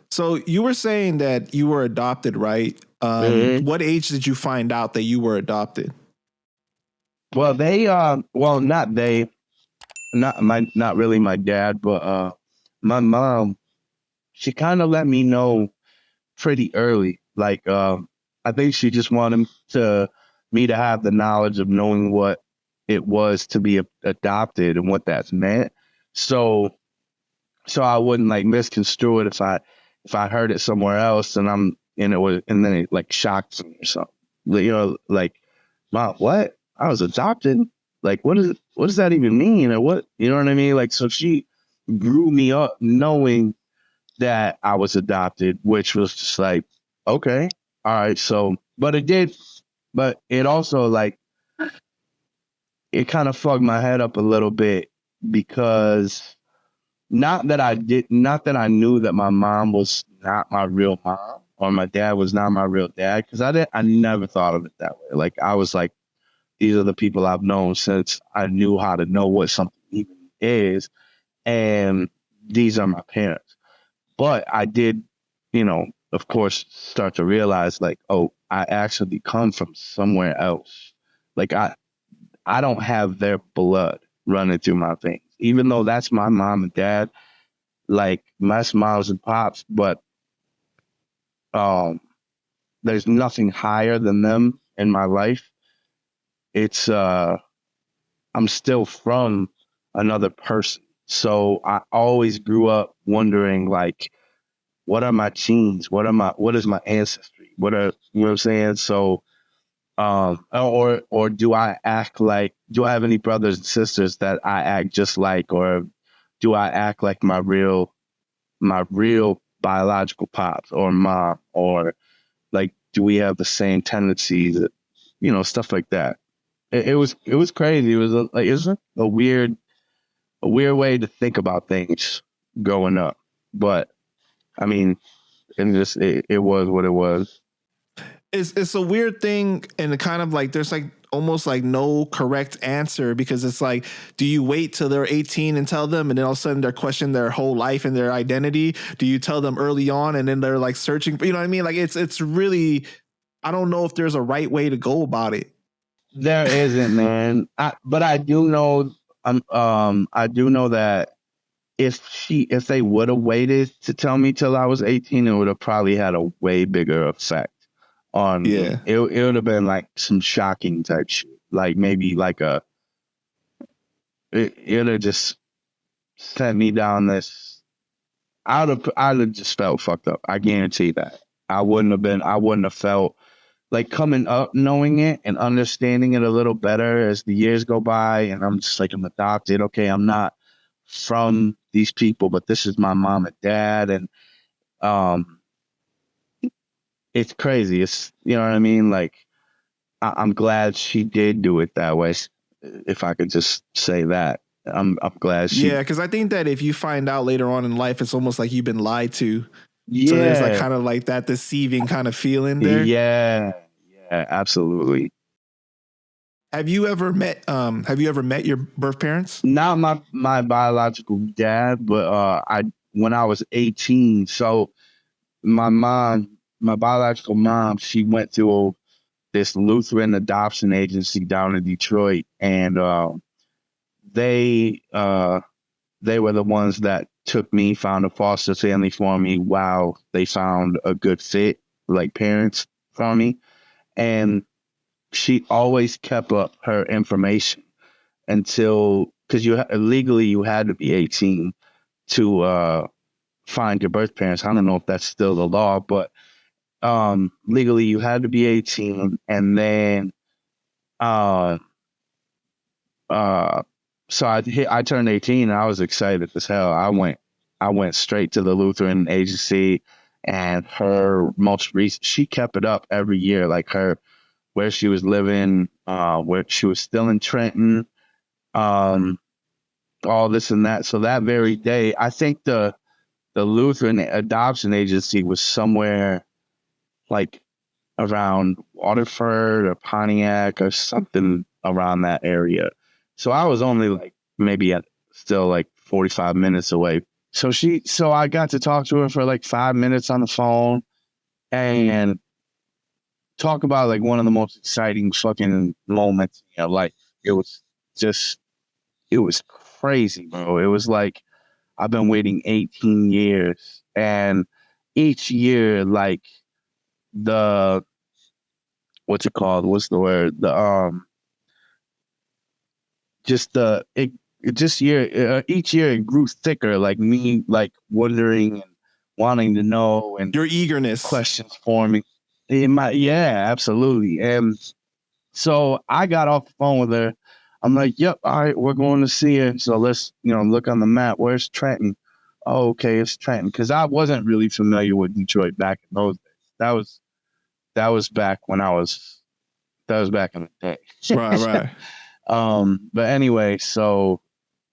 So you were saying that you were adopted, right? What age did you find out that you were adopted? Well, not really my dad, but my mom, she kind of let me know pretty early. Like, I think she just wanted me to have the knowledge of knowing what it was to be adopted and what that's meant. So, so I wouldn't like misconstrue it if I heard it somewhere else and then it like shocked me or something. Like, Mom, what? I was adopted? Like, what does that even mean? Or what, you know what I mean? Like, so she grew me up knowing that I was adopted, which was just like, okay, all right. So, but it also like, it kind of fucked my head up a little bit because not that I knew that my mom was not my real mom or my dad was not my real dad. Cause I never thought of it that way. Like, I was like, these are the people I've known since I knew how to know what something even is. And these are my parents. But I did, of course, start to realize like, oh, I actually come from somewhere else. Like, I don't have their blood running through my veins, even though that's my mom and dad, like my moms and pops. But um, there's nothing higher than them in my life. It's I'm still from another person. So I always grew up wondering like, what are my genes? What is my ancestry? You know what I'm saying? So or do I have any brothers and sisters that I act just like, or do I act like my real biological pops or mom, or like, do we have the same tendencies, stuff like that. It was crazy. It was a weird way to think about things growing up. But I mean, it was what it was. It's a weird thing, and kind of like there's like almost like no correct answer, because it's like, do you wait till they're 18 and tell them, and then all of a sudden they're questioning their whole life and their identity? Do you tell them early on and then they're like searching for, you know what I mean? Like it's really, I don't know if there's a right way to go about it. There isn't, man. But I do know, I do know that if they would have waited to tell me till I was 18, it would have probably had a way bigger effect on me. It would have been like some shocking type shit. Like maybe like it would have just sent me down this. I'd have just felt fucked up. I guarantee that. I wouldn't have felt like coming up knowing it and understanding it a little better as the years go by. And I'm just like, I'm adopted. Okay, I'm not from these people, but this is my mom and dad. And it's crazy. It's, you know what I mean? Like, I'm glad she did do it that way. If I could just say that, I'm glad she. Yeah, because I think that if you find out later on in life, it's almost like you've been lied to. Yeah. So there's like kind of like that deceiving kind of feeling there. Yeah, absolutely. Have you ever met your birth parents? Not my biological dad, but when I was 18. So my biological mom, she went through this Lutheran adoption agency down in Detroit, and they were the ones that took me, found a foster family for me while they found a good fit, like parents for me. And she always kept up her information until, because legally you had to be 18 to find your birth parents. I don't know if that's still the law, but legally you had to be 18. And then so I turned 18 and I was excited as hell. I went straight to the Lutheran agency, and her most recent, she kept it up every year, like where she was living, where she was still in Trenton, all this and that. So that very day, I think the Lutheran adoption agency was somewhere like around Waterford or Pontiac or something around that area. So I was only like maybe still like 45 minutes away. So I got to talk to her for like 5 minutes on the phone and talk about like one of the most exciting fucking moments in your life. It was just, it was crazy, bro. It was like, I've been waiting 18 years, and each year, like the, what's it called? What's the word? Just it just each year it grew thicker, like me, like wondering and wanting to know and Your eagerness. questions forming. Yeah, absolutely. And so I got off the phone with her. I'm like, yep, all right, we're going to see her. So let's, look on the map. Where's Trenton? Oh, okay, it's Trenton. Because I wasn't really familiar with Detroit back in those days. That was back when that was back in the day. Right. But anyway, so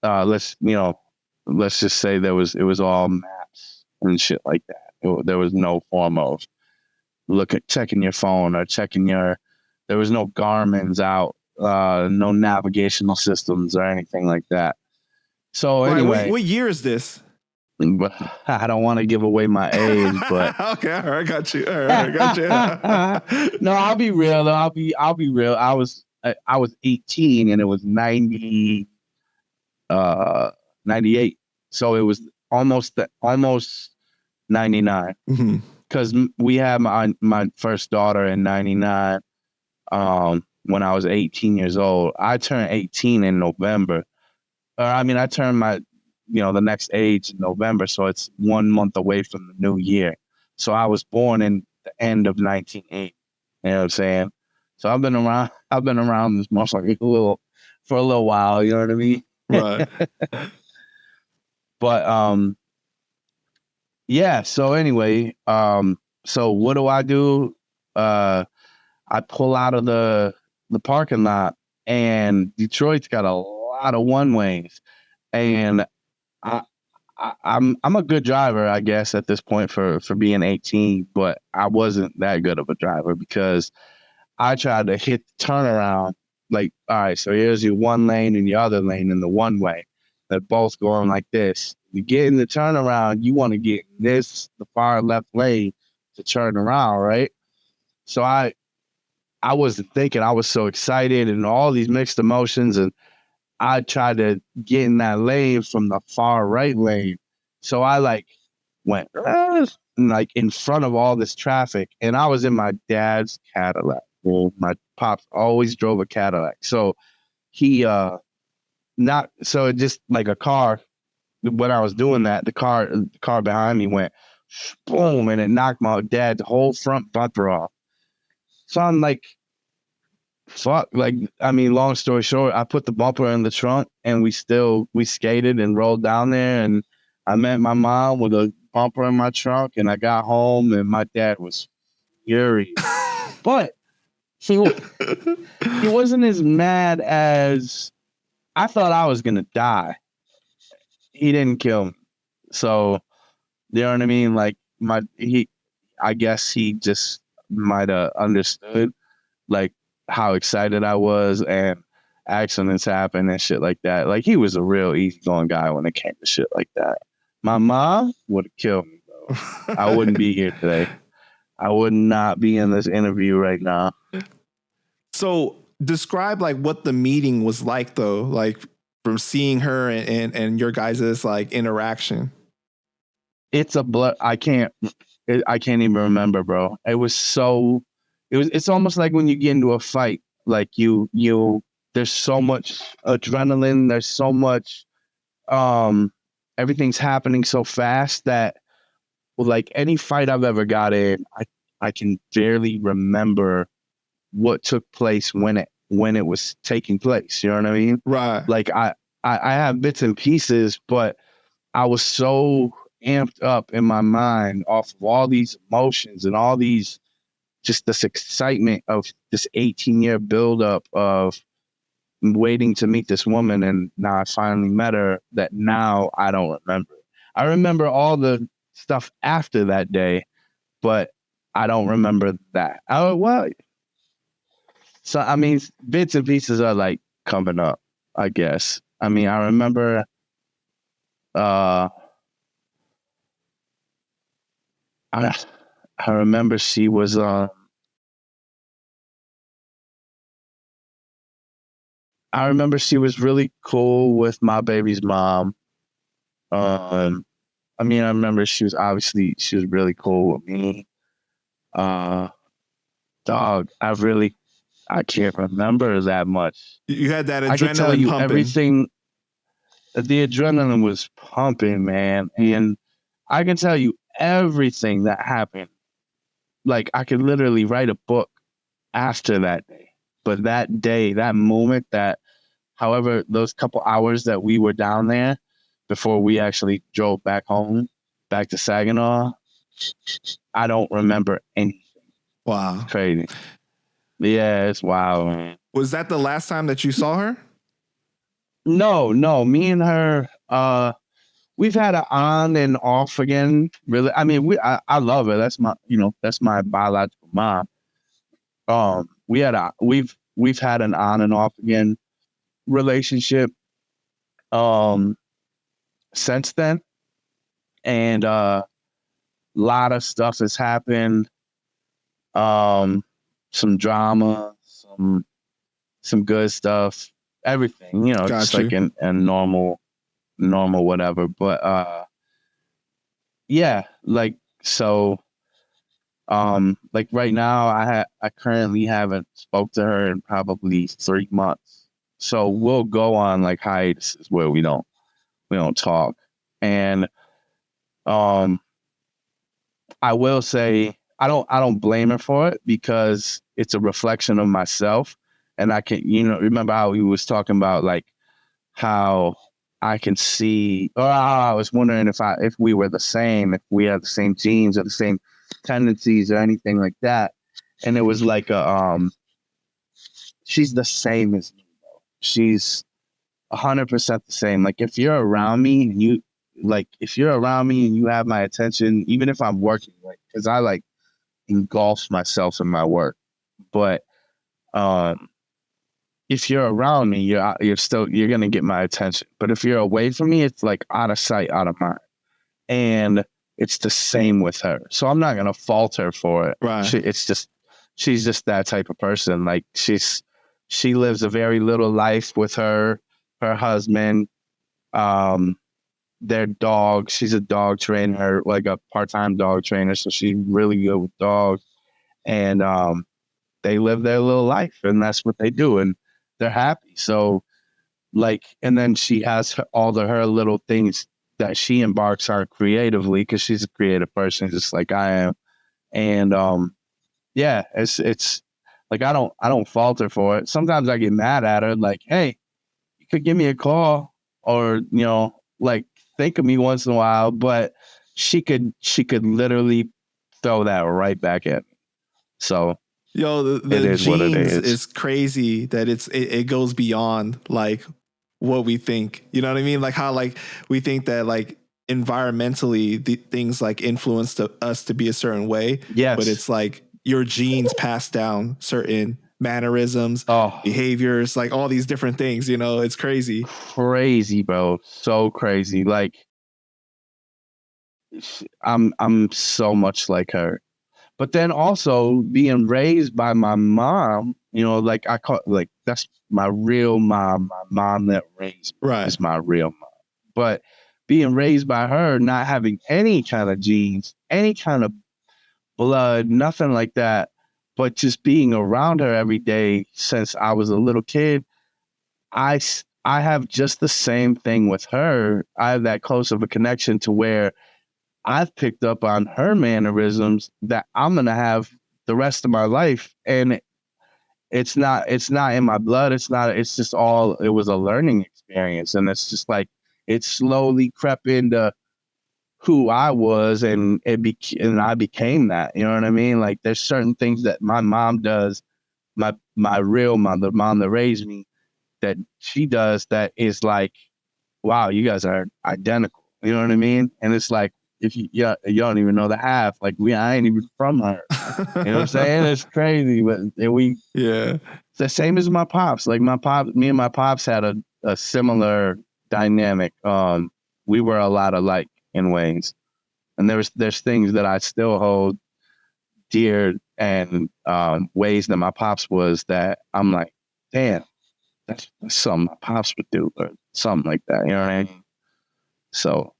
let's just say it was all maps and shit like that. There was no form of checking your phone or there was no Garmin's out, no navigational systems or anything like that. So anyway, right, what year is this? but I don't want to give away my age, but okay, all right, got you. All right, got you. No, I'll be real. Though. I'll be real. I was 18 and it was 98. So it was almost 99. Because we had my first daughter in 99. When I was 18 years old, I turned 18 in November. I turned my, the next age in November. So it's 1 month away from the new year. So I was born in the end of 1980. You know what I'm saying? So I've been around this motherfucker for a little while. You know what I mean? Right. But yeah. So anyway, so what do? I pull out of the parking lot, and Detroit's got a lot of one ways, and I'm a good driver, I guess, at this point for being 18, but I wasn't that good of a driver because I tried to hit the turnaround. Like, all right, so here's your one lane and your other lane in the one way. They're both going like this. You get in the turnaround, you want to get the far left lane to turn around, right? So I wasn't thinking. I was so excited and all these mixed emotions, and I tried to get in that lane from the far right lane. So I went like in front of all this traffic, and I was in my dad's Cadillac. Well, my pops always drove a Cadillac. So he it just like a car. When I was doing that, the car behind me went boom, and it knocked my dad's whole front bumper off. So I'm like, fuck, long story short, I put the bumper in the trunk and we skated and rolled down there, and I met my mom with a bumper in my trunk, and I got home and my dad was furious. But he wasn't as mad as I thought I was gonna die. He didn't kill me. So, you know what I mean? Like I guess he just might have understood like how excited I was, and accidents happen and shit like that. Like, he was a real easygoing guy when it came to shit like that. My mom would have killed me, bro. I wouldn't be here today. I would not be in this interview right now. So describe like what the meeting was like, though, like from seeing her and your guys' like interaction. It's a I can't even remember, bro. It's almost like when you get into a fight, like there's so much adrenaline, there's so much, everything's happening so fast that, like, any fight I've ever got in, I can barely remember what took place when it was taking place. You know what I mean? Right. Like, I have bits and pieces, but I was so amped up in my mind off of all these emotions and all these, just this excitement of this 18-year buildup of waiting to meet this woman, and now I finally met her, that now I don't remember. I remember all the stuff after that day, but I don't remember that. So, bits and pieces are like coming up, I guess. I remember uh, I I remember she was I remember she was really cool with my baby's mom. Um, I mean, I remember she was really cool with me. Uh, Dog, I can't remember that much. You had that I could tell adrenaline you pumping. everything. The adrenaline was pumping, man, and I can tell you everything that happened. Like I could literally write a book after that day. But that day, that moment, that however those couple hours that we were down there before we actually drove back home, back to Saginaw, I don't remember anything. It's Wow. crazy. Yeah, it's wild, man. Was that the last time that you saw her? No, me and her, we've had an on and off again. Really, I mean, I love her. That's my biological mom. We've had an on and off again relationship, um, since then, and lot of stuff has happened. Some drama, some good stuff, everything, just Got like you. in normal whatever. But yeah, like so like right now I currently haven't spoke to her in probably 3 months. So we'll go on like hiatus where we don't talk. And um I will say I don't blame her for it because it's a reflection of myself. And I can, remember how we was talking about like how I can see, or I was wondering if we were the same, if we had the same genes or the same tendencies or anything like that. And it was like she's the same as me. She's 100% the same. Like if you're around me and if you're around me and you have my attention, even if I'm working, like, cause I like engulf myself in my work, but, um, if you're around me, you're gonna get my attention. But if you're away from me, it's like out of sight, out of mind. And it's the same with her. So I'm not gonna fault her for it. Right. She's just that type of person. Like she lives a very little life with her husband, um, their dog. She's a dog trainer, like a part-time dog trainer. So she's really good with dogs. And they live their little life and that's what they do. And they're happy. So like, and then she has her little things that she embarks on creatively because she's a creative person just like I am. And yeah, it's like I don't fault her for it. Sometimes I get mad at her, like, hey, you could give me a call or like think of me once in a while, but she could literally throw that right back at me. So Yo, it the is what it genes is. is crazy that it goes beyond like what we think. You know what I mean? Like how like we think that like environmentally the things like influence us to be a certain way. Yes. But it's like your genes pass down certain mannerisms, Oh, behaviors, like all these different things, it's crazy. crazy, bro. So crazy. Like I'm so much like her. But then also being raised by my mom, like I call like that's my real mom. My mom that raised me Right. is my real mom. But being raised by her, not having any kind of genes, any kind of blood, nothing like that, but just being around her every day since I was a little kid, I have just the same thing with her. I have that close of a connection to where I've picked up on her mannerisms that I'm going to have the rest of my life. And it's not in my blood. It's just it was a learning experience. And it's just like, it slowly crept into who I was and and I became that, you know what I mean? Like there's certain things that my mom does, my real mom, the mom that raised me, that she does that is like, wow, you guys are identical. You know what I mean? And it's like, if you don't even know the half, like I ain't even from her. You know what I'm saying? It's crazy, but yeah, it's the same as my pops. Like me and my pops had a similar dynamic. we were a lot alike in ways. And there's things that I still hold dear and ways that my pops was that I'm like, damn, that's something my pops would do or something like that. You know what I mean? So